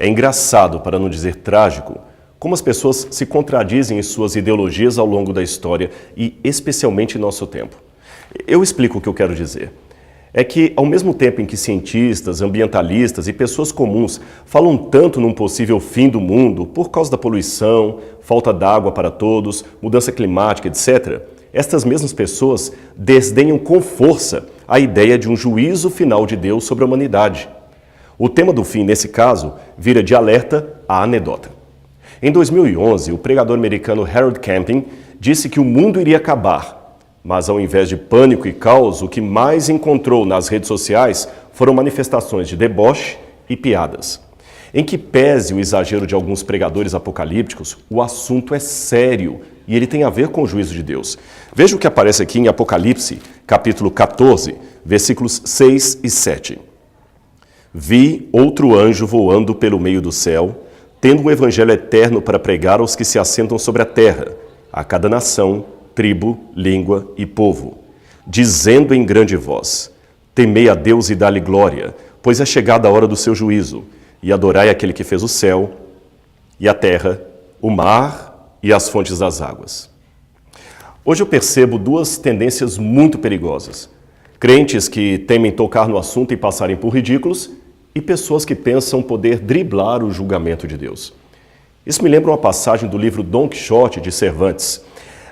É engraçado, para não dizer trágico, como as pessoas se contradizem em suas ideologias ao longo da história e especialmente em nosso tempo. Eu explico o que eu quero dizer. É que, ao mesmo tempo em que cientistas, ambientalistas e pessoas comuns falam tanto num possível fim do mundo por causa da poluição, falta d'água para todos, mudança climática, etc., estas mesmas pessoas desdenham com força a ideia de um juízo final de Deus sobre a humanidade. O tema do fim, nesse caso, vira de alerta a anedota. Em 2011, o pregador americano Harold Camping disse que o mundo iria acabar. Mas, ao invés de pânico e caos, o que mais encontrou nas redes sociais foram manifestações de deboche e piadas. Em que pese o exagero de alguns pregadores apocalípticos, o assunto é sério e ele tem a ver com o juízo de Deus. Veja o que aparece aqui em Apocalipse, capítulo 14, versículos 6 e 7. Vi outro anjo voando pelo meio do céu, tendo um evangelho eterno para pregar aos que se assentam sobre a terra, a cada nação, tribo, língua e povo, dizendo em grande voz: temei a Deus e dá-lhe glória, pois é chegada a hora do seu juízo, e adorai aquele que fez o céu e a terra, o mar e as fontes das águas. Hoje eu percebo duas tendências muito perigosas. Crentes que temem tocar no assunto e passarem por ridículos, e pessoas que pensam poder driblar o julgamento de Deus. Isso me lembra uma passagem do livro Dom Quixote de Cervantes.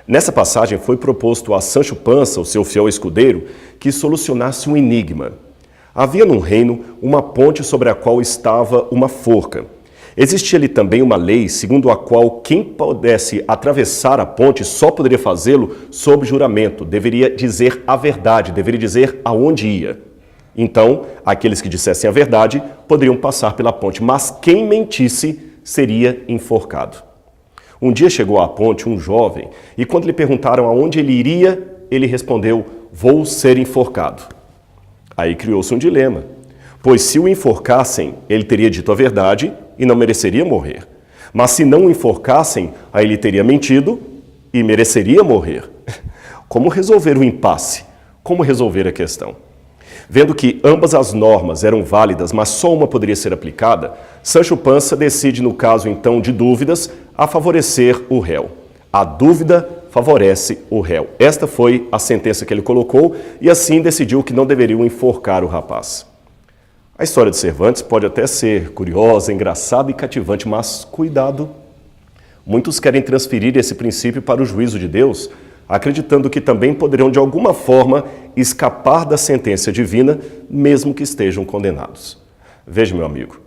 Nessa passagem foi proposto a Sancho Panza, o seu fiel escudeiro, que solucionasse um enigma. Havia num reino uma ponte sobre a qual estava uma forca. Existia ali também uma lei segundo a qual quem pudesse atravessar a ponte só poderia fazê-lo sob juramento, deveria dizer a verdade, deveria dizer aonde ia. Então, aqueles que dissessem a verdade poderiam passar pela ponte, mas quem mentisse seria enforcado. Um dia chegou à ponte um jovem e quando lhe perguntaram aonde ele iria, ele respondeu: vou ser enforcado. Aí criou-se um dilema, pois se o enforcassem, ele teria dito a verdade e não mereceria morrer. Mas se não o enforcassem, aí ele teria mentido e mereceria morrer. Como resolver o impasse? Como resolver a questão? Vendo que ambas as normas eram válidas, mas só uma poderia ser aplicada, Sancho Panza decide, no caso então de dúvidas, a favorecer o réu. A dúvida favorece o réu. Esta foi a sentença que ele colocou e assim decidiu que não deveriam enforcar o rapaz. A história de Cervantes pode até ser curiosa, engraçada e cativante, mas cuidado. Muitos querem transferir esse princípio para o juízo de Deus, acreditando que também poderão de alguma forma escapar da sentença divina, mesmo que estejam condenados. Veja, meu amigo,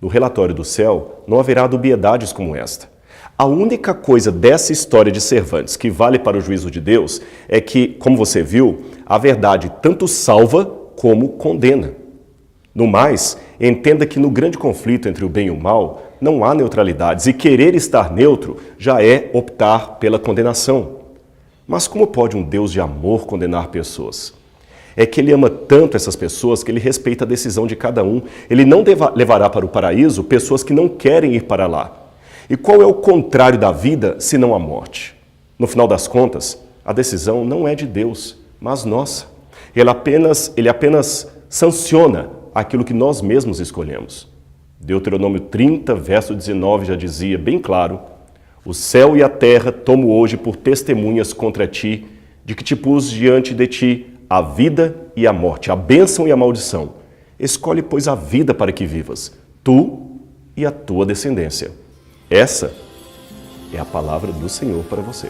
no relatório do céu não haverá dubiedades como esta. A única coisa dessa história de Cervantes que vale para o juízo de Deus é que, como você viu, a verdade tanto salva como condena. No mais, entenda que no grande conflito entre o bem e o mal não há neutralidades e querer estar neutro já é optar pela condenação. Mas como pode um Deus de amor condenar pessoas? É que Ele ama tanto essas pessoas que Ele respeita a decisão de cada um. Ele não levará para o paraíso pessoas que não querem ir para lá. E qual é o contrário da vida, senão a morte? No final das contas, a decisão não é de Deus, mas nossa. Ele apenas sanciona aquilo que nós mesmos escolhemos. Deuteronômio 30, verso 19 já dizia bem claro: o céu e a terra tomo hoje por testemunhas contra ti, de que te pus diante de ti a vida e a morte, a bênção e a maldição. Escolhe, pois, a vida para que vivas, tu e a tua descendência. Essa é a palavra do Senhor para você.